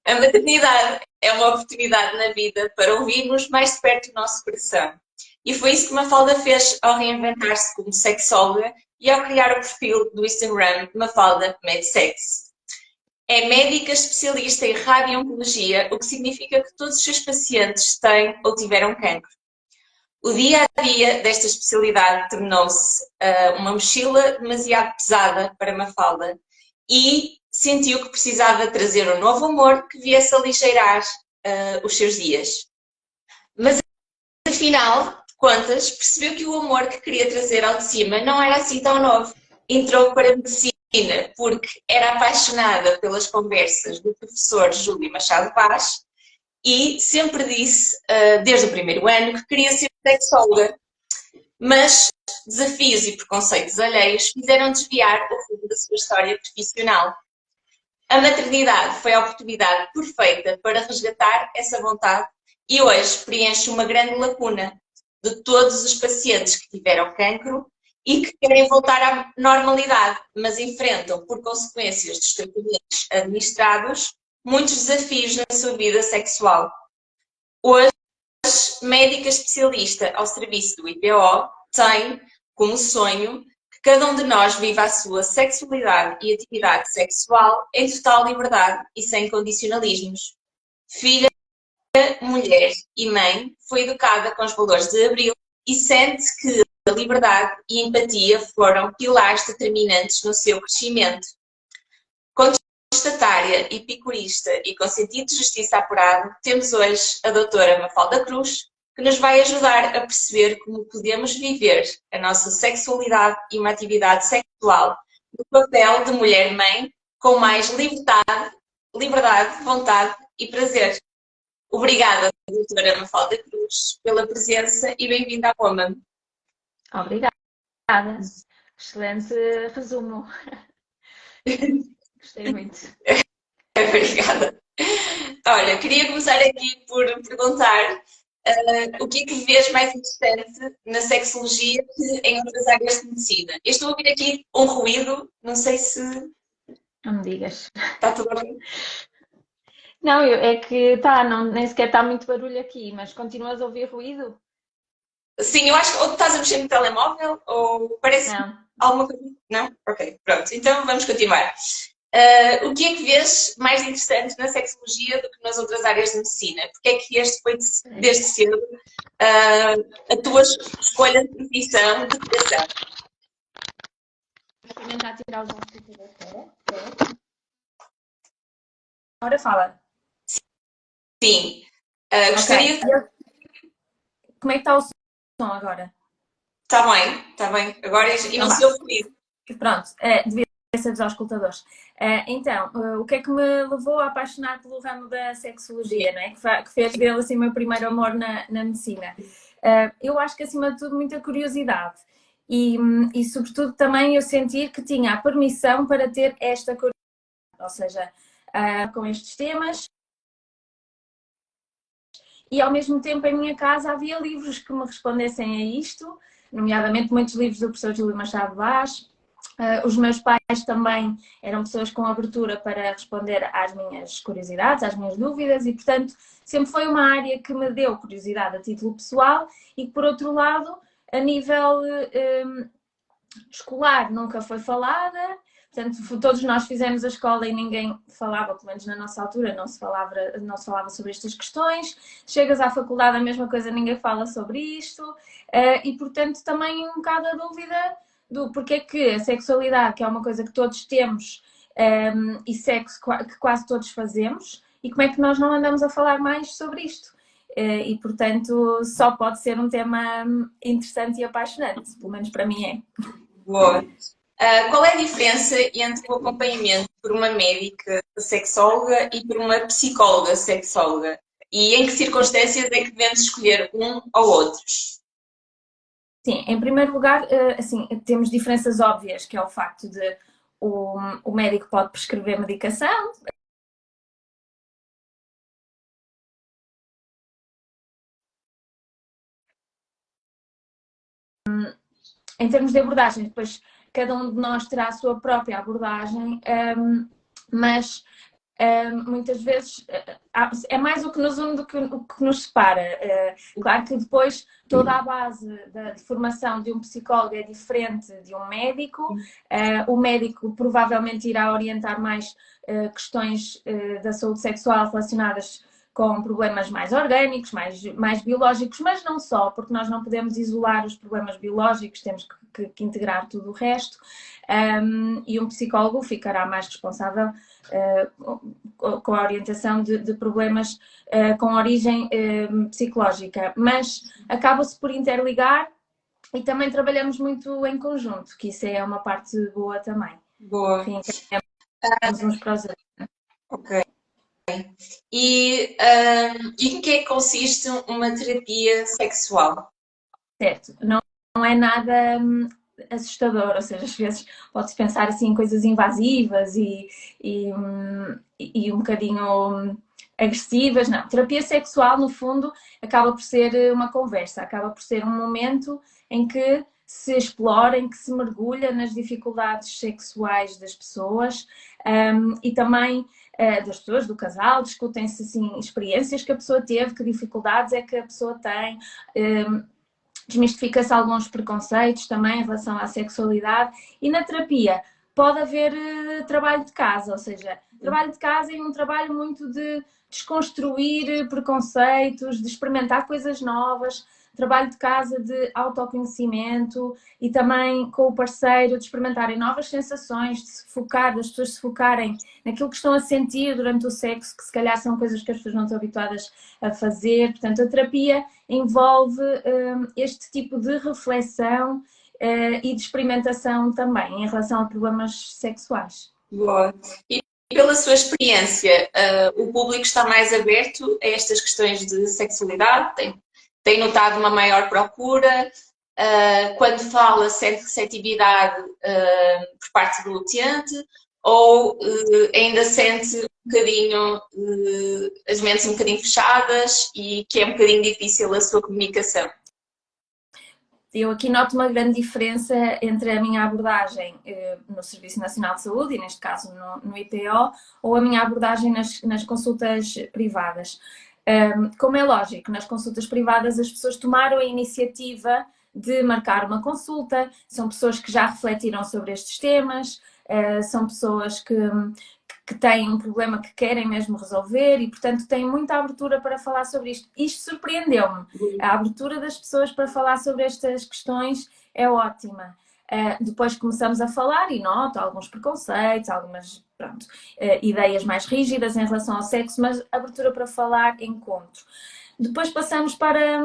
A maternidade é uma oportunidade na vida para ouvirmos mais de perto o nosso coração. E foi isso que Mafalda fez ao reinventar-se como sexóloga e ao criar o perfil do Instagram Mafalda MedSex. É médica especialista em radio-oncologia, o que significa que todos os seus pacientes têm ou tiveram cancro. O dia a dia desta especialidade tornou-se uma mochila demasiado pesada para Mafalda e sentiu que precisava trazer um novo amor que viesse aligeirar os seus dias. Mas afinal de contas, percebeu que o amor que queria trazer ao de cima não era assim tão novo. Entrou para a medicina porque era apaixonada pelas conversas do professor Júlio Machado Vaz e sempre disse, desde o primeiro ano, que queria ser sexóloga. Mas desafios e preconceitos alheios fizeram desviar o rumo da sua história profissional. A maternidade foi a oportunidade perfeita para resgatar essa vontade e hoje preenche uma grande lacuna de todos os pacientes que tiveram cancro e que querem voltar à normalidade, mas enfrentam, por consequências dos tratamentos administrados, muitos desafios na sua vida sexual. Hoje, médica especialista ao serviço do IPO, tem como sonho que cada um de nós viva a sua sexualidade e atividade sexual em total liberdade e sem condicionalismos. Filha, mulher e mãe, foi educada com os valores de Abril e sente que a liberdade e a empatia foram pilares determinantes no seu crescimento. Contestatária, epicurista e com sentido de justiça apurado, temos hoje a doutora Mafalda Cruz, que nos vai ajudar a perceber como podemos viver a nossa sexualidade e uma atividade sexual no papel de mulher-mãe com mais liberdade, vontade e prazer. Obrigada, doutora Mafalda Cruz, pela presença e bem-vinda à Roma. Obrigada. Excelente resumo. Gostei muito. Obrigada. Olha, queria começar aqui por perguntar o que é que vês mais interessante na sexologia que em outras áreas de medicina? Eu estou a ouvir aqui um ruído, não sei se Não me digas. está tudo bem. Não, é que tá, não, nem sequer está muito barulho aqui, mas continuas a ouvir ruído? Sim, eu acho que ou estás a mexer no telemóvel ou parece Não. alguma coisa. Não? Ok, pronto. Então vamos continuar. O que é que vês mais interessante na sexologia do que nas outras áreas de medicina? Porque é que este foi desde cedo a tua escolha de profissão de criação? Vou experimentar tirar os ventiladores fora. Agora fala. Sim. Ok. Gostaria de... Como é que está o som agora? Está bem. Agora e Então não vá. se ouve ruído. Pronto, devia ser dos auscultadores. Então, o que é que me levou a apaixonar pelo ramo da sexologia, não é? Que fez dele assim o meu primeiro amor na medicina? Eu acho que acima de tudo muita curiosidade e sobretudo também eu sentir que tinha a permissão para ter esta curiosidade, ou seja, com estes temas e ao mesmo tempo em minha casa havia livros que me respondessem a isto, nomeadamente muitos livros do professor Júlio Machado Vaz. Os meus pais também eram pessoas com abertura para responder às minhas curiosidades, às minhas dúvidas e, portanto, sempre foi uma área que me deu curiosidade a título pessoal e que, por outro lado, a nível escolar nunca foi falada. Portanto, todos nós fizemos a escola e ninguém falava, pelo menos na nossa altura, não se falava sobre estas questões. Chegas à faculdade, a mesma coisa, ninguém fala sobre isto. E, portanto, também um bocado a dúvida do porquê que a sexualidade, que é uma coisa que todos temos, e sexo que quase todos fazemos, e como é que nós não andamos a falar mais sobre isto. E, portanto, só pode ser um tema interessante e apaixonante, pelo menos para mim é. Boa. Qual é a diferença entre o acompanhamento por uma médica sexóloga e por uma psicóloga sexóloga? E em que circunstâncias é que devemos escolher um ou outro? Sim, em primeiro lugar, assim, temos diferenças óbvias, que é o facto de o médico pode prescrever medicação. Em termos de abordagem, depois cada um de nós terá a sua própria abordagem, mas muitas vezes é mais o que nos une do que o que nos separa. Claro que depois toda a base de formação de um psicólogo é diferente de um médico. O médico provavelmente irá orientar mais questões da saúde sexual relacionadas com problemas mais orgânicos, mais biológicos, mas não só, porque nós não podemos isolar os problemas biológicos, temos que integrar tudo o resto. E um psicólogo ficará mais responsável com a orientação de problemas com origem psicológica, mas acaba-se por interligar e também trabalhamos muito em conjunto, que isso é uma parte boa também. Boa. Reencaminhamos uns para os outros. Ok. E em que é que consiste uma terapia sexual? Certo, não é nada assustador, ou seja, às vezes pode-se pensar assim em coisas invasivas e um bocadinho agressivas. Não, terapia sexual no fundo acaba por ser uma conversa, acaba por ser um momento em que se explora, em que se mergulha nas dificuldades sexuais das pessoas e também das pessoas, do casal, discutem-se assim, experiências que a pessoa teve, que dificuldades é que a pessoa tem, desmistifica-se alguns preconceitos também em relação à sexualidade. E na terapia pode haver trabalho de casa, ou seja, trabalho de casa é um trabalho muito de desconstruir preconceitos, de experimentar coisas novas, trabalho de casa de autoconhecimento e também com o parceiro de experimentarem novas sensações, de se focar, das pessoas se focarem naquilo que estão a sentir durante o sexo, que se calhar são coisas que as pessoas não estão habituadas a fazer. Portanto, a terapia envolve este tipo de reflexão e de experimentação também em relação a problemas sexuais. Boa. E pela sua experiência, o público está mais aberto a estas questões de sexualidade? Tem notado uma maior procura? Quando fala, sente receptividade por parte do utente? Ou ainda sente um bocadinho as mentes um bocadinho fechadas e que é um bocadinho difícil a sua comunicação? Eu aqui noto uma grande diferença entre a minha abordagem no Serviço Nacional de Saúde, e neste caso no IPO, ou a minha abordagem nas consultas privadas. Como é lógico, nas consultas privadas as pessoas tomaram a iniciativa de marcar uma consulta, são pessoas que já refletiram sobre estes temas, são pessoas que têm um problema que querem mesmo resolver e, portanto, têm muita abertura para falar sobre isto. Isto surpreendeu-me. A abertura das pessoas para falar sobre estas questões é ótima. Depois começamos a falar e noto alguns preconceitos, algumas ideias mais rígidas em relação ao sexo, mas abertura para falar, encontro. Depois passamos para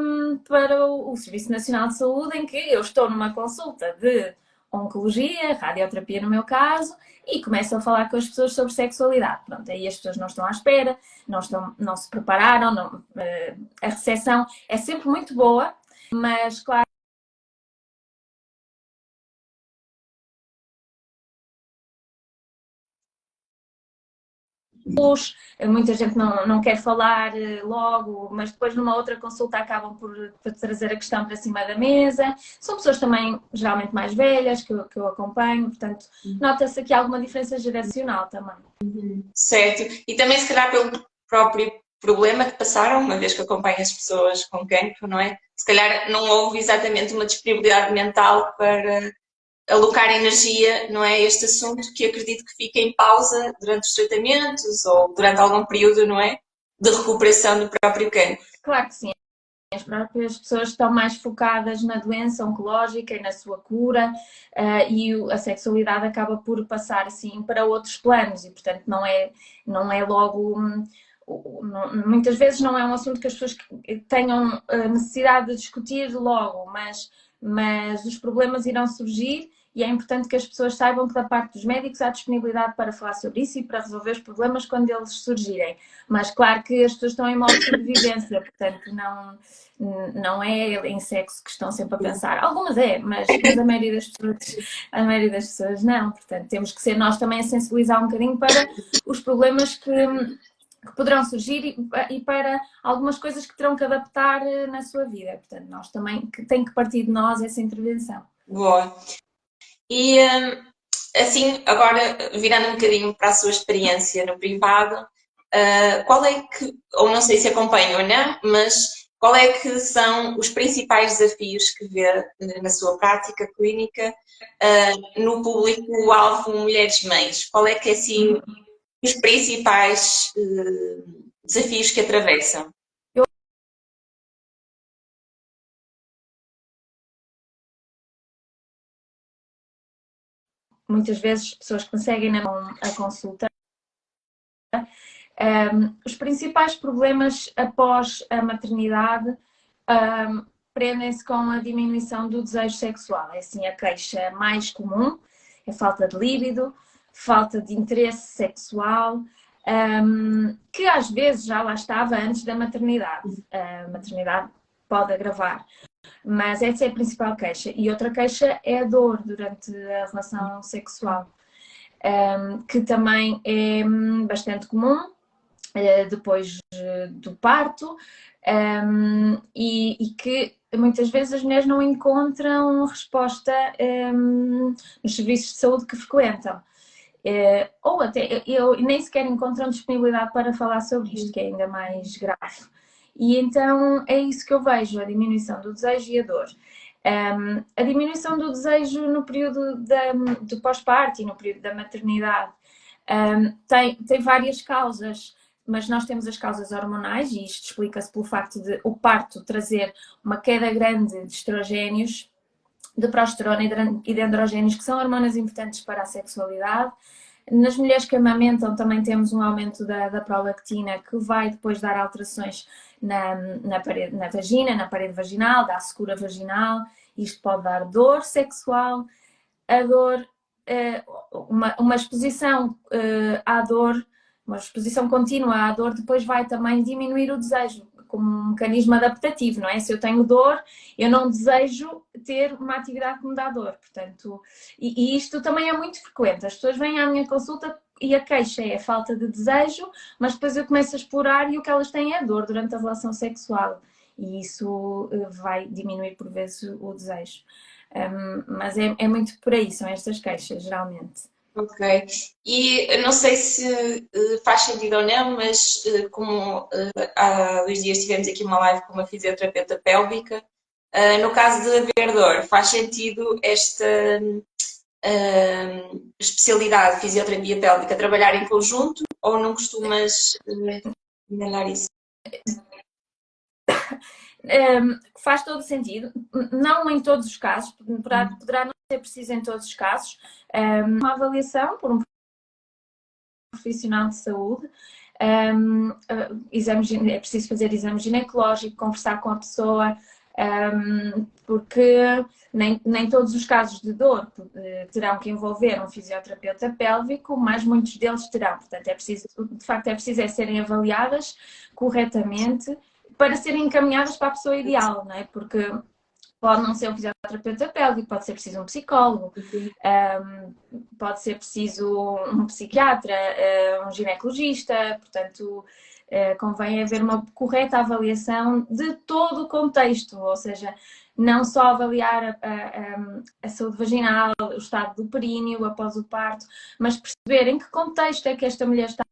o Serviço Nacional de Saúde, em que eu estou numa consulta de oncologia, radioterapia no meu caso, e começo a falar com as pessoas sobre sexualidade. Pronto, aí as pessoas não estão à espera, não se prepararam, a recepção é sempre muito boa, mas claro, muita gente não quer falar logo, mas depois numa outra consulta acabam por trazer a questão para cima da mesa. São pessoas também geralmente mais velhas que eu acompanho, portanto nota-se aqui alguma diferença geracional também. Certo, e também se calhar pelo próprio problema que passaram, uma vez que acompanho as pessoas com cancro, não é? Se calhar não houve exatamente uma disponibilidade mental para alocar energia, não é, a este assunto, que acredito que fica em pausa durante os tratamentos ou durante algum período, não é, de recuperação do próprio cancro. Claro que sim. As próprias pessoas estão mais focadas na doença oncológica e na sua cura e a sexualidade acaba por passar assim para outros planos e, portanto, não é logo... muitas vezes não é um assunto que as pessoas tenham necessidade de discutir logo, mas os problemas irão surgir e é importante que as pessoas saibam que da parte dos médicos há disponibilidade para falar sobre isso e para resolver os problemas quando eles surgirem. Mas claro que as pessoas estão em modo de sobrevivência, portanto não é em sexo que estão sempre a pensar. Algumas mas a maioria das pessoas não. Portanto, temos que ser nós também a sensibilizar um bocadinho para os problemas que poderão surgir e para algumas coisas que terão que adaptar na sua vida. Portanto, nós também tem que partir de nós essa intervenção. Boa. E assim, agora virando um bocadinho para a sua experiência no privado, qual é que, ou não sei se acompanha ou não, mas qual é que são os principais desafios que vê na sua prática clínica no público-alvo mulheres-mães? Qual é que é assim os principais desafios que atravessam? Muitas vezes pessoas que conseguem na mão a consulta. Os principais problemas após a maternidade prendem-se com a diminuição do desejo sexual. É assim a queixa mais comum, é falta de líbido, falta de interesse sexual, que às vezes já lá estava antes da maternidade. A maternidade pode agravar, mas essa é a principal queixa. E outra queixa é a dor durante a relação sexual, que também é bastante comum depois do parto, e que muitas vezes as mulheres não encontram resposta nos serviços de saúde que frequentam. Ou até eu nem sequer encontram disponibilidade para falar sobre isto, que é ainda mais grave. E então é isso que eu vejo, a diminuição do desejo e a dor. A diminuição do desejo no período do pós-parto e no período da maternidade tem várias causas, mas nós temos as causas hormonais, e isto explica-se pelo facto de o parto trazer uma queda grande de estrogénios, de progesterona e de androgénios, que são hormonas importantes para a sexualidade. Nas mulheres que amamentam também temos um aumento da prolactina, que vai depois dar alterações na vagina, na parede vaginal, da secura vaginal. Isto pode dar dor sexual. A dor, uma exposição à dor, uma exposição contínua à dor, depois vai também diminuir o desejo, como um mecanismo adaptativo, não é? Se eu tenho dor, eu não desejo ter uma atividade que me dá dor, portanto, e isto também é muito frequente. As pessoas vêm à minha consulta e a queixa é a falta de desejo, mas depois eu começo a explorar e o que elas têm é dor durante a relação sexual, e isso vai diminuir por vezes o desejo. Mas é muito por aí, são estas queixas, geralmente. Ok. E não sei se faz sentido ou não, mas como há 2 dias tivemos aqui uma live com uma fisioterapeuta pélvica, no caso de haver dor, faz sentido esta especialidade de fisioterapia pélvica trabalhar em conjunto ou não costumas enganar isso? Faz todo sentido, não em todos os casos, poderá não ser preciso em todos os casos. Uma avaliação por um profissional de saúde, é preciso fazer exame ginecológico, conversar com a pessoa, porque nem todos os casos de dor terão que envolver um fisioterapeuta pélvico, mas muitos deles terão. Portanto, de facto é preciso serem avaliadas corretamente para serem encaminhadas para a pessoa ideal, não é? Porque pode não ser um fisioterapeuta pélvico, pode ser preciso um psicólogo, pode ser preciso um psiquiatra, um ginecologista, portanto, convém haver uma correta avaliação de todo o contexto, ou seja, não só avaliar a saúde vaginal, o estado do períneo após o parto, mas perceber em que contexto é que esta mulher está.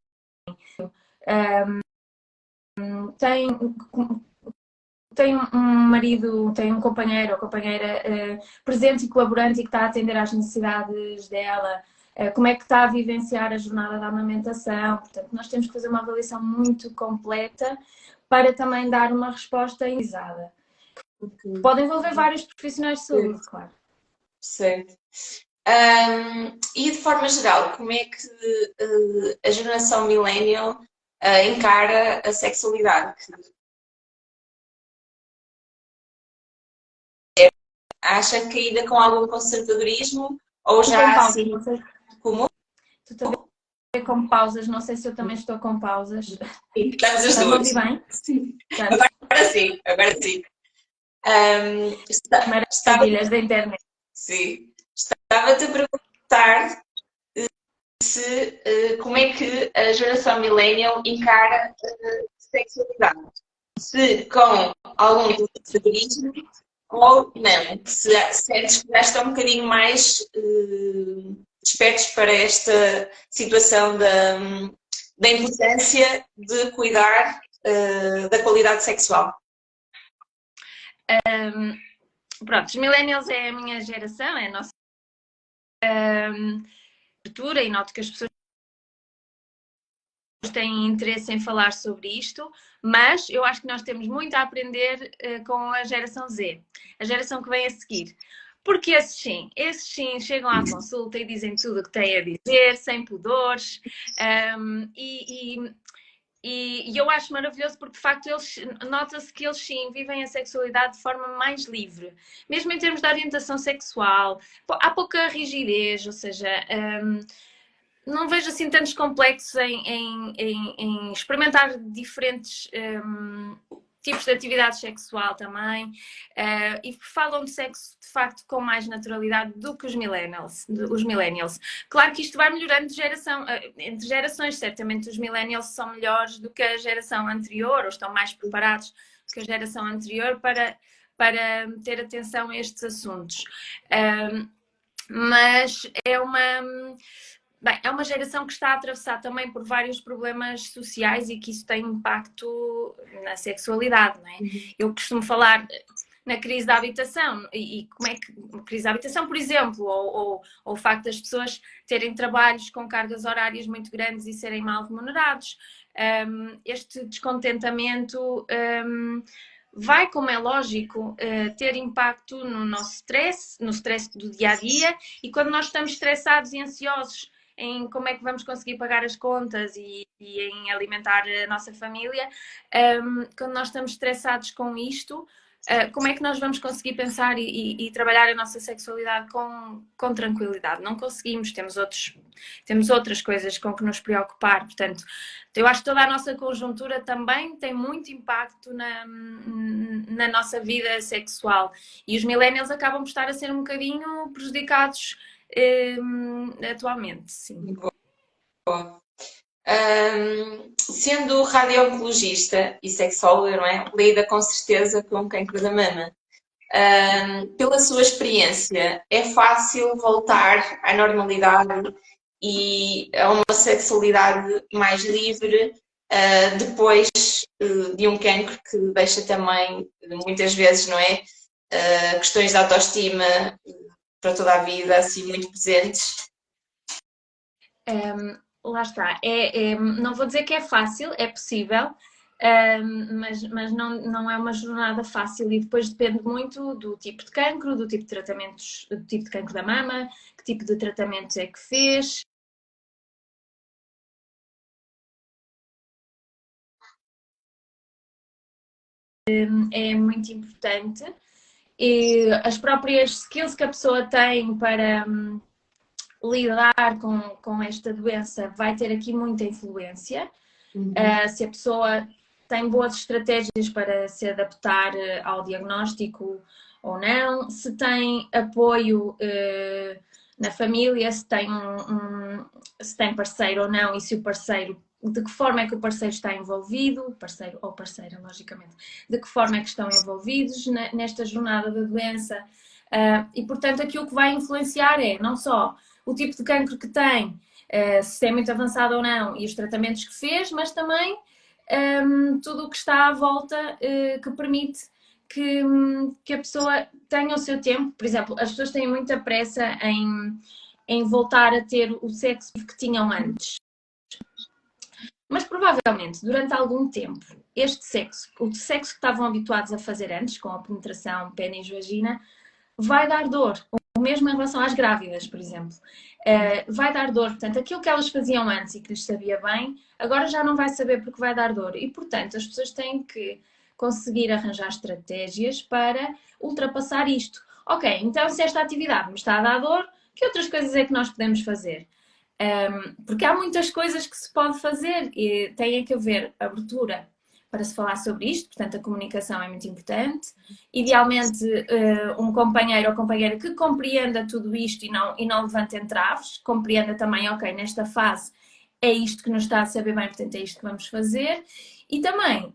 Tem um marido, tem um companheiro ou companheira presente e colaborante e que está a atender às necessidades dela, como é que está a vivenciar a jornada da amamentação. Portanto, nós temos que fazer uma avaliação muito completa para também dar uma resposta individualizada. Pode envolver vários profissionais de saúde, claro. Certo. E de forma geral, como é que a geração millennial encara a sexualidade? Acha que ainda com algum conservadorismo ou já assim como? Tu também com pausas, não sei se eu também estou com pausas. Sim, estamos as duas. Estás a ouvir bem? Sim. Agora sim, agora sim. Maravilhas da internet. Sim. Estava-te a perguntar como é que a geração millennial encara a sexualidade. Se com algum conservadorismo ou não, se sentes que já está um bocadinho mais despertos para esta situação da importância de cuidar da qualidade sexual? Pronto, os millennials é a minha geração, é a nossa abertura e noto que as pessoas têm interesse em falar sobre isto, mas eu acho que nós temos muito a aprender com a geração Z, a geração que vem a seguir. Porque esses sim chegam à consulta e dizem tudo o que têm a dizer, sem pudores, e eu acho maravilhoso porque de facto nota-se que eles sim vivem a sexualidade de forma mais livre, mesmo em termos de orientação sexual, há pouca rigidez, ou seja, não vejo assim tantos complexos em experimentar diferentes tipos de atividade sexual também, e falam de sexo de facto com mais naturalidade do que os millennials. Claro que isto vai melhorando de geração, entre gerações, certamente os millennials são melhores do que a geração anterior, ou estão mais preparados do que a geração anterior para ter atenção a estes assuntos. Mas é uma geração que está a atravessar também por vários problemas sociais e que isso tem impacto na sexualidade, não é? Eu costumo falar na crise da habitação e como é que... Crise da habitação, por exemplo, ou o facto das pessoas terem trabalhos com cargas horárias muito grandes e serem mal remunerados. Este descontentamento... vai, como é lógico, ter impacto no nosso stress, no stress do dia-a-dia, e quando nós estamos estressados e ansiosos em como é que vamos conseguir pagar as contas e em alimentar a nossa família, quando nós estamos estressados com isto, como é que nós vamos conseguir pensar e trabalhar a nossa sexualidade com tranquilidade? Não conseguimos, temos outras coisas com que nos preocupar. Portanto, eu acho que toda a nossa conjuntura também tem muito impacto na nossa vida sexual. E os millennials acabam por estar a ser um bocadinho prejudicados atualmente, sim. Boa. Sendo radiooncologista e sexóloga, não é? Lida com certeza com cancro da mama. Pela sua experiência, é fácil voltar à normalidade e a uma sexualidade mais livre depois de um cancro que deixa também, muitas vezes, não é? Questões de autoestima para toda a vida, assim, muito presentes? Lá está. Não vou dizer que é fácil, é possível, mas não é uma jornada fácil e depois depende muito do tipo de cancro, do tipo de tratamentos, do tipo de cancro da mama, que tipo de tratamentos é que fez. É muito importante. E as próprias skills que a pessoa tem para lidar com esta doença vai ter aqui muita influência. Se a pessoa tem boas estratégias para se adaptar ao diagnóstico ou não, se tem apoio na família, se tem parceiro ou não, e se o parceiro, de que forma é que o parceiro está envolvido, parceiro ou parceira, logicamente, de que forma é que estão envolvidos nesta jornada da doença. E, portanto, aquilo que vai influenciar é não só o tipo de cancro que tem, se é muito avançado ou não, e os tratamentos que fez, mas também tudo o que está à volta que permite que a pessoa tenha o seu tempo. Por exemplo, as pessoas têm muita pressa em voltar a ter o sexo que tinham antes. Mas provavelmente, durante algum tempo, este sexo, o sexo que estavam habituados a fazer antes, com a penetração pênis e vagina, vai dar dor. O mesmo em relação às grávidas, por exemplo. Vai dar dor. Portanto, aquilo que elas faziam antes e que lhes sabia bem, agora já não vai saber porque vai dar dor. E, portanto, as pessoas têm que conseguir arranjar estratégias para ultrapassar isto. Ok, então se esta atividade me está a dar dor, que outras coisas é que nós podemos fazer? Porque há muitas coisas que se pode fazer e tem que haver abertura para se falar sobre isto, portanto a comunicação é muito importante. Idealmente um companheiro ou companheira que compreenda tudo isto e não levante entraves, compreenda também, ok, nesta fase é isto que nos está a saber bem, portanto é isto que vamos fazer. E também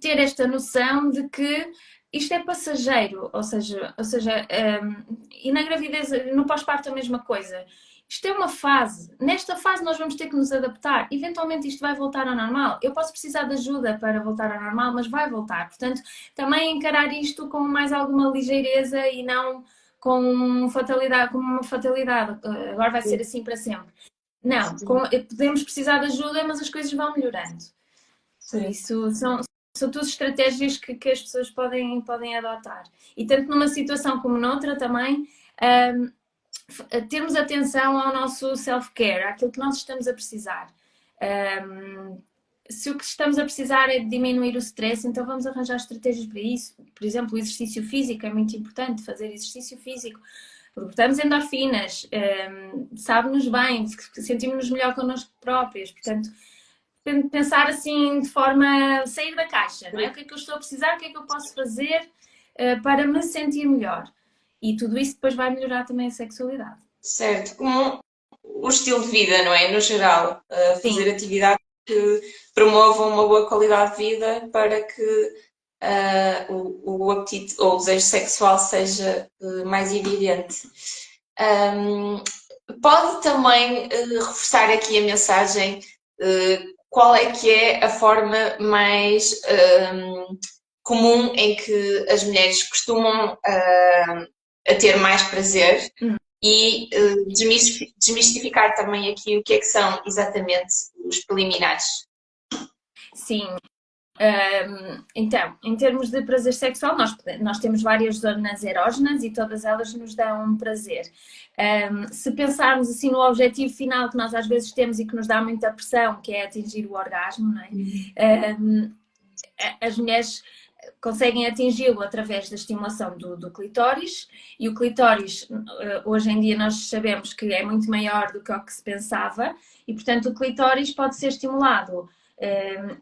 ter esta noção de que isto é passageiro, e na gravidez, no pós-parto a mesma coisa. Isto é uma fase. Nesta fase nós vamos ter que nos adaptar. Eventualmente isto vai voltar ao normal. Eu posso precisar de ajuda para voltar ao normal, mas vai voltar. Portanto, também encarar isto com mais alguma ligeireza e não com fatalidade, como uma fatalidade. Agora vai ser assim para sempre. Não, podemos precisar de ajuda, mas as coisas vão melhorando. Por isso, são todas estratégias que as pessoas podem adotar. E tanto numa situação como noutra também, termos atenção ao nosso self-care, àquilo que nós estamos a precisar. Se o que estamos a precisar é de diminuir o stress, então vamos arranjar estratégias para isso. Por exemplo, o exercício físico é muito importante, fazer exercício físico. Libertamos endorfinas, sabe-nos bem, sentimos-nos melhor connosco próprios. Portanto, pensar assim de forma sair da caixa, não é? O que é que eu estou a precisar, o que é que eu posso fazer para me sentir melhor? E tudo isso depois vai melhorar também a sexualidade. Certo, como o estilo de vida, não é? No geral, fazer atividades que promovam uma boa qualidade de vida para que o apetite ou o desejo sexual seja mais evidente. Pode também reforçar aqui a mensagem qual é que é a forma mais comum em que as mulheres costumam a ter mais prazer e desmistificar também aqui o que é que são exatamente os preliminares. Sim. Então, em termos de prazer sexual, nós temos várias zonas erógenas e todas elas nos dão prazer. Se pensarmos assim no objetivo final que nós às vezes temos e que nos dá muita pressão, que é atingir o orgasmo, não é? As mulheres conseguem atingi-lo através da estimulação do clitóris, e o clitóris, hoje em dia nós sabemos que é muito maior do que o que se pensava, e portanto o clitóris pode ser estimulado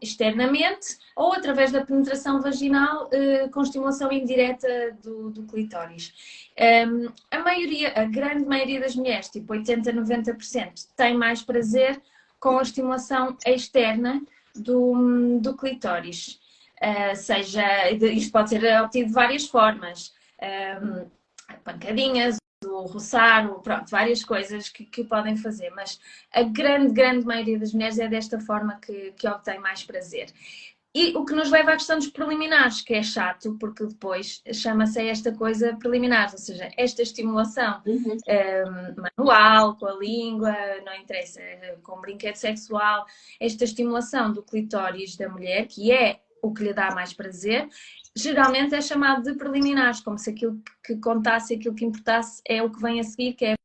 externamente ou através da penetração vaginal com estimulação indireta do clitóris. A grande maioria das mulheres, tipo 80, 90%, tem mais prazer com a estimulação externa do clitóris. Isto pode ser obtido de várias formas, pancadinhas, o roçar, pronto, várias coisas que podem fazer, mas a grande maioria das mulheres é desta forma que obtém mais prazer. E o que nos leva à questão dos preliminares, que é chato, porque depois chama-se esta coisa preliminares, ou seja, esta estimulação manual, com a língua, não interessa, com brinquedo sexual, esta estimulação do clitóris da mulher, que é o que lhe dá mais prazer, geralmente é chamado de preliminares, como se aquilo que contasse, aquilo que importasse é o que vem a seguir, que é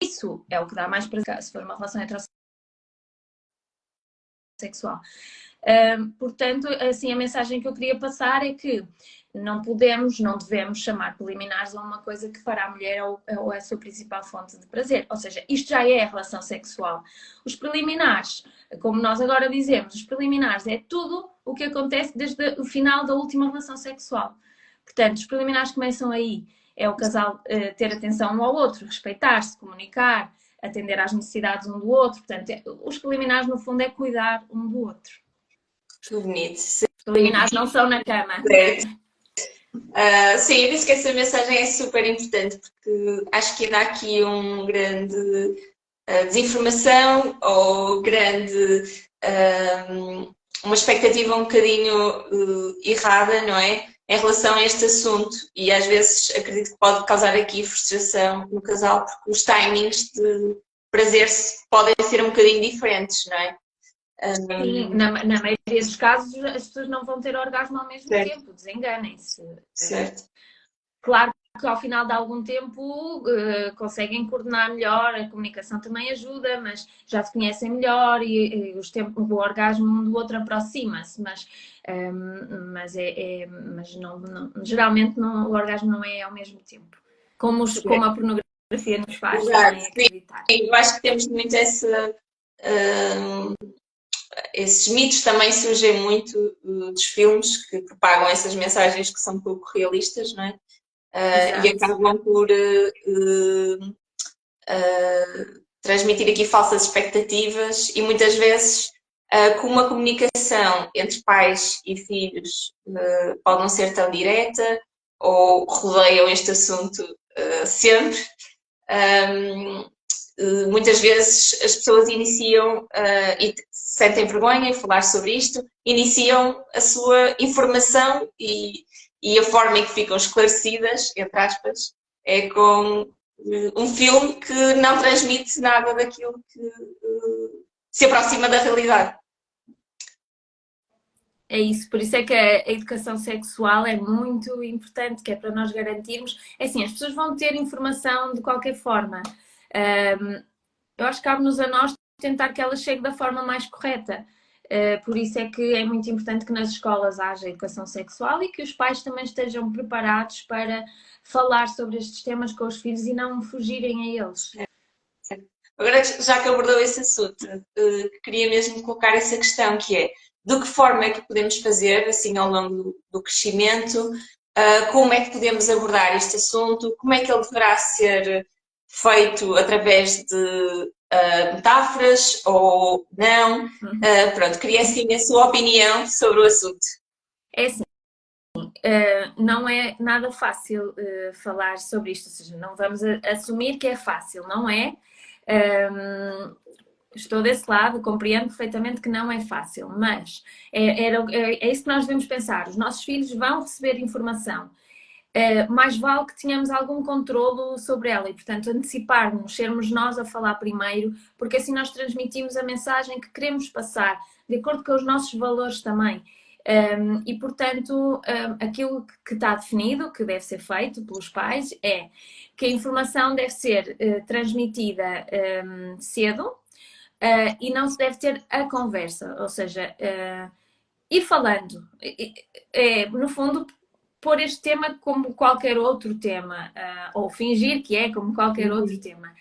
isso, é o que dá mais prazer, se for uma relação heterossexual. Portanto, assim, a mensagem que eu queria passar é que não devemos chamar preliminares a uma coisa que para a mulher ou é a sua principal fonte de prazer. Ou seja, isto já é a relação sexual. Os preliminares, como nós agora dizemos, os preliminares é tudo o que acontece desde o final da última relação sexual. Portanto, os preliminares começam aí. É o casal ter atenção um ao outro, respeitar-se, comunicar, atender às necessidades um do outro. Portanto, os preliminares, no fundo, é cuidar um do outro. Que bonito. Os preliminares não são na cama. Sim, eu disse que essa mensagem é super importante porque acho que dá aqui um grande desinformação ou uma expectativa um bocadinho errada, não é? Em relação a este assunto, e às vezes acredito que pode causar aqui frustração no casal porque os timings de prazer podem ser um bocadinho diferentes, não é? Sim, na maioria dos casos as pessoas não vão ter orgasmo ao mesmo tempo, desenganem-se. Certo. Claro que ao final de algum tempo conseguem coordenar melhor, a comunicação também ajuda, mas já se conhecem melhor e o orgasmo um do outro aproxima-se, mas geralmente o orgasmo não é ao mesmo tempo, como a pornografia nos faz também acreditar. Eu acho que temos muito esses mitos também surgem muito dos filmes que propagam essas mensagens que são pouco realistas, não é? E acabam por transmitir aqui falsas expectativas e muitas vezes como uma comunicação entre pais e filhos pode não ser tão direta ou rodeiam este assunto sempre. Muitas vezes as pessoas iniciam e sentem vergonha em falar sobre isto, iniciam a sua informação e a forma em que ficam esclarecidas, entre aspas, é com um filme que não transmite nada daquilo que se aproxima da realidade. É isso, por isso é que a educação sexual é muito importante, que é para nós garantirmos. É assim, as pessoas vão ter informação de qualquer forma. Eu acho que cabe-nos a nós tentar que ela chegue da forma mais correta. Por isso é que é muito importante que nas escolas haja educação sexual e que os pais também estejam preparados para falar sobre estes temas com os filhos e não fugirem a eles. Agora, já que abordou esse assunto, queria mesmo colocar essa questão, que é de que forma é que podemos fazer, assim, ao longo do crescimento, como é que podemos abordar este assunto, como é que ele deverá ser feito através de metáforas ou não. Pronto, queria assim a sua opinião sobre o assunto. É assim, não é nada fácil falar sobre isto, ou seja, não vamos assumir que é fácil, não é? Estou desse lado, compreendo perfeitamente que não é fácil, mas é isso que nós devemos pensar. Os nossos filhos vão receber informação. Mais vale que tenhamos algum controlo sobre ela e, portanto, anteciparmos, sermos nós a falar primeiro, porque assim nós transmitimos a mensagem que queremos passar, de acordo com os nossos valores também. E, portanto, aquilo que está definido, que deve ser feito pelos pais, é que a informação deve ser transmitida cedo e não se deve ter a conversa, ou seja, ir falando. No fundo, pôr este tema como qualquer outro tema, ou fingir que é como qualquer outro tema,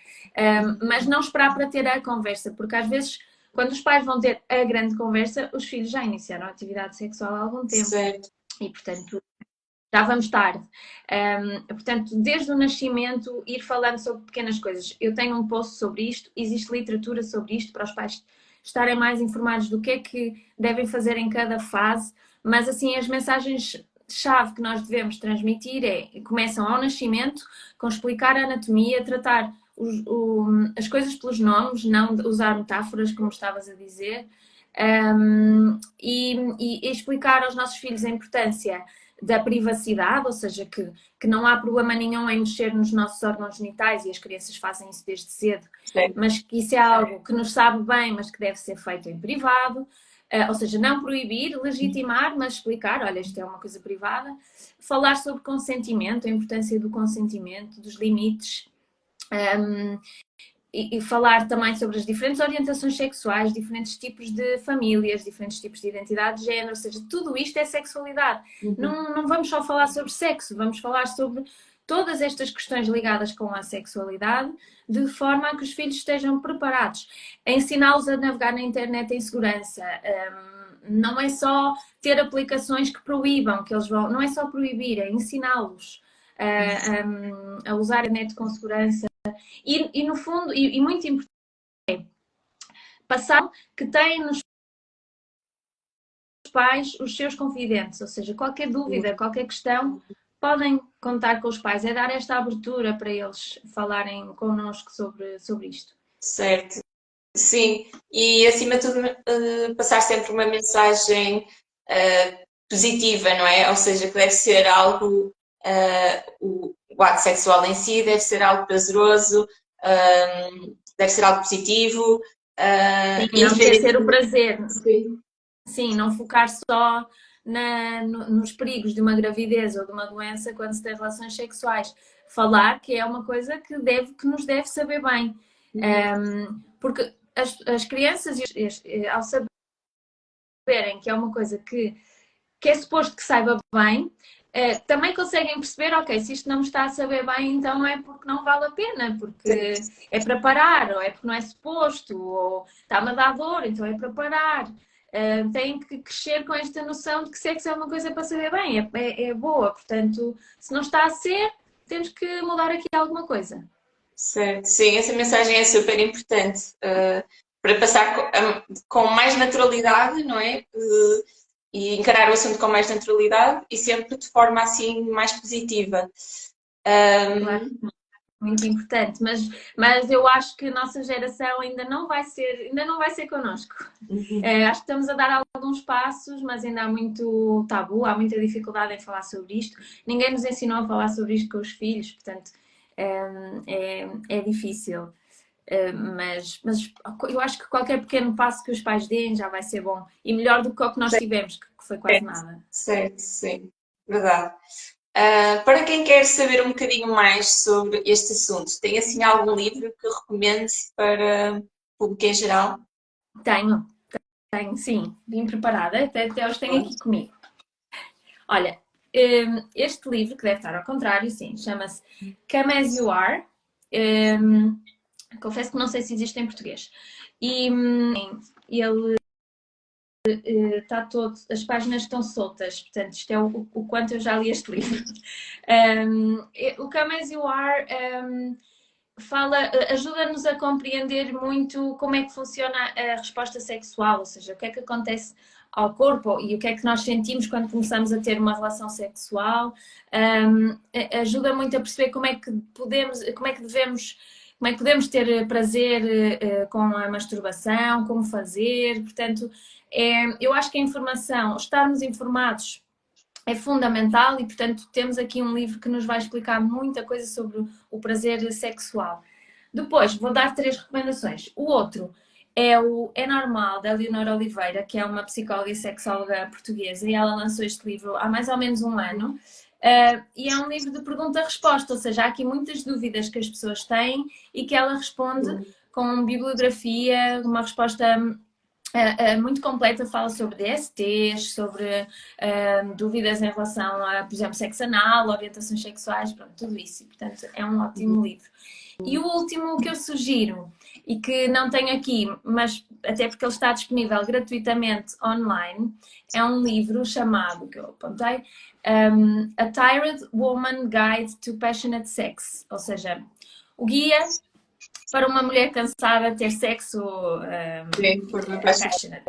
mas não esperar para ter a conversa, porque às vezes, quando os pais vão ter a grande conversa, os filhos já iniciaram a atividade sexual há algum tempo. Certo. E, portanto, já vamos tarde. Portanto, desde o nascimento, ir falando sobre pequenas coisas. Eu tenho um post sobre isto, existe literatura sobre isto, para os pais estarem mais informados do que é que devem fazer em cada fase, mas assim, as mensagens-chave que nós devemos transmitir começam ao nascimento, com explicar a anatomia, tratar as coisas pelos nomes, não usar metáforas, como estavas a dizer, e explicar aos nossos filhos a importância da privacidade, ou seja, que não há problema nenhum em mexer nos nossos órgãos genitais e as crianças fazem isso desde cedo, mas que isso é algo que nos sabe bem, mas que deve ser feito em privado, ou seja, não proibir, legitimar, mas explicar, olha, isto é uma coisa privada, falar sobre consentimento, a importância do consentimento, dos limites, e falar também sobre as diferentes orientações sexuais, diferentes tipos de famílias, diferentes tipos de identidade de género, ou seja, tudo isto é sexualidade. Não vamos só falar sobre sexo, vamos falar sobre todas estas questões ligadas com a sexualidade, de forma a que os filhos estejam preparados. Ensiná-los a navegar na internet em segurança. Não é só ter aplicações que proíbam, que eles vão... Não é só proibir, é ensiná-los a usar a internet com segurança. E no fundo, e muito importante, é passar que têm nos pais os seus confidentes, ou seja, qualquer dúvida, qualquer questão, podem contar com os pais. É dar esta abertura para eles falarem connosco sobre isto. Certo. Sim, e acima de tudo passar sempre uma mensagem positiva, não é? Ou seja, que deve ser algo, o ato sexual em si deve ser algo prazeroso, deve ser algo positivo. E não esquecer o prazer. Sim. Sim, não focar só nos perigos de uma gravidez ou de uma doença quando se tem relações sexuais. Falar que é uma coisa que nos deve saber bem. Porque as crianças, ao saberem que é uma coisa que é suposto que saiba bem, também conseguem perceber, ok, se isto não me está a saber bem, então é porque não vale a pena, porque é para parar, ou é porque não é suposto, ou está-me a dar dor, então é para parar. Têm que crescer com esta noção de que sexo é uma coisa para saber bem, é boa, portanto, se não está a ser, temos que mudar aqui alguma coisa. Certo, sim, essa mensagem é super importante para passar com mais naturalidade, não é? E encarar o assunto com mais naturalidade e sempre de forma assim mais positiva. Claro. Muito importante, mas eu acho que a nossa geração ainda não vai ser connosco. Acho que estamos a dar alguns passos, mas ainda há muito tabu, há muita dificuldade em falar sobre isto. Ninguém nos ensinou a falar sobre isto com os filhos, portanto é difícil. Mas eu acho que qualquer pequeno passo que os pais deem já vai ser bom. E melhor do que o que nós tivemos, que foi quase nada. Certo, sim, verdade. Para quem quer saber um bocadinho mais sobre este assunto, tem assim algum livro que recomende para o público em geral? Tenho, sim, bem preparada, até os tenho aqui comigo. Olha, este livro, que deve estar ao contrário, sim, chama-se Come As You Are. Confesso que não sei se existe em português. E ele está todo, as páginas estão soltas, portanto, isto é o quanto eu já li este livro. O Come As You Are ajuda-nos a compreender muito como é que funciona a resposta sexual, ou seja, o que é que acontece ao corpo e o que é que nós sentimos quando começamos a ter uma relação sexual. Ajuda muito a perceber como é que podemos ter prazer com a masturbação, como fazer, portanto, eu acho que a informação, estarmos informados é fundamental e, portanto, temos aqui um livro que nos vai explicar muita coisa sobre o prazer sexual. Depois, vou dar 3 recomendações. O outro é o É Normal, da Leonor Oliveira, que é uma psicóloga e sexóloga portuguesa, e ela lançou este livro há mais ou menos um ano. E é um livro de pergunta-resposta, ou seja, há aqui muitas dúvidas que as pessoas têm e que ela responde com bibliografia, uma resposta muito completa, fala sobre DSTs, sobre dúvidas em relação a, por exemplo, sexo anal, orientações sexuais, pronto, tudo isso. E, portanto, é um ótimo livro. E o último que eu sugiro, e que não tenho aqui, mas até porque ele está disponível gratuitamente online, é um livro chamado, que eu apontei, A Tired Woman Guide to Passionate Sex, ou seja, o guia para uma mulher cansada ter sexo passionate.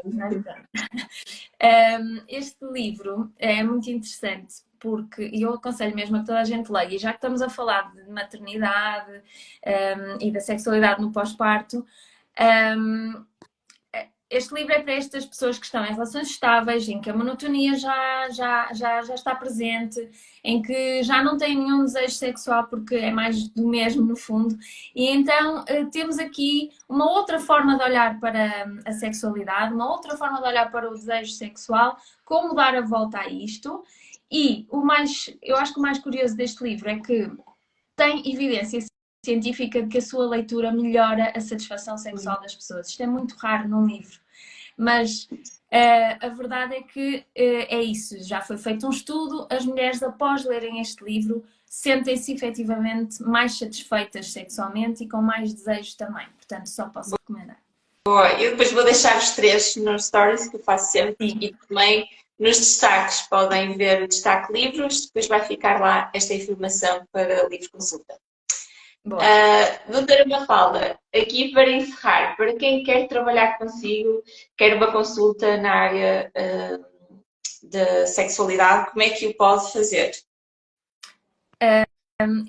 Este livro é muito interessante porque eu aconselho mesmo a que toda a gente leia, e já que estamos a falar de maternidade e da sexualidade no pós-parto, este livro é para estas pessoas que estão em relações estáveis, em que a monotonia já está presente, em que já não têm nenhum desejo sexual porque é mais do mesmo no fundo. E então temos aqui uma outra forma de olhar para a sexualidade, uma outra forma de olhar para o desejo sexual, como dar a volta a isto. E eu acho que o mais curioso deste livro é que tem evidência científica de que a sua leitura melhora a satisfação sexual das pessoas. Isto é muito raro num livro, mas a verdade é que é isso. Já foi feito um estudo, as mulheres após lerem este livro sentem-se efetivamente mais satisfeitas sexualmente e com mais desejos também. Portanto, só posso recomendar. Boa, eu depois vou deixar os 3 nos stories que eu faço sempre. Sim. E também nos destaques podem ver o destaque livros, depois vai ficar lá esta informação para livro consulta. Doutora Mafalda, aqui para encerrar, para quem quer trabalhar consigo, quer uma consulta na área da sexualidade, como é que o pode fazer?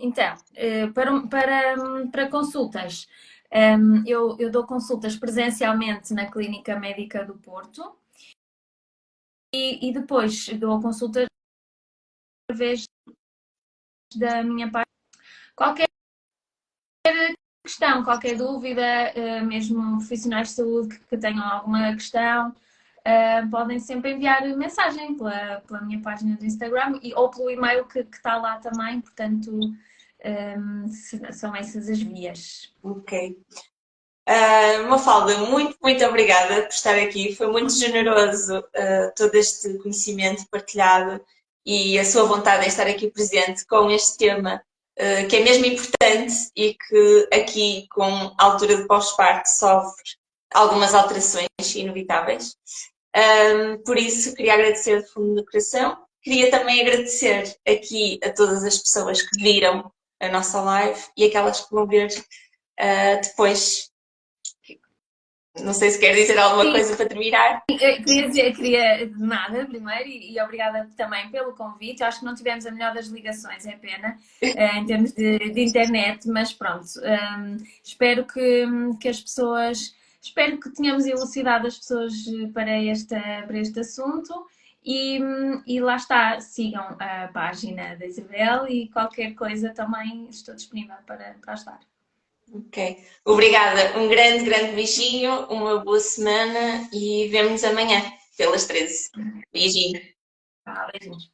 Então, para consultas, eu dou consultas presencialmente na Clínica Médica do Porto e depois dou consultas através da minha página. Qualquer questão, qualquer dúvida, mesmo profissionais de saúde que tenham alguma questão, podem sempre enviar mensagem pela minha página do Instagram ou pelo e-mail que está lá também, portanto são essas as vias. Ok. Mafalda, muito obrigada por estar aqui, foi muito generoso todo este conhecimento partilhado e a sua vontade em estar aqui presente com este tema que é mesmo importante e que aqui com a altura de pós-parto sofre algumas alterações inevitáveis. Por isso, queria agradecer de fundo do coração. Queria também agradecer aqui a todas as pessoas que viram a nossa live e aquelas que vão ver depois Não sei se quer dizer alguma coisa para terminar. Queria nada primeiro e obrigada também pelo convite. Eu acho que não tivemos a melhor das ligações, é pena, em termos de internet, mas pronto. Espero que as pessoas, espero que tenhamos elucidado as pessoas para este assunto e lá está, sigam a página da Isabel e qualquer coisa também estou disponível para ajudar. Ok. Obrigada. Um grande, grande beijinho, uma boa semana e vemo-nos amanhã, pelas 13. Beijinho. Tá, beijinhos.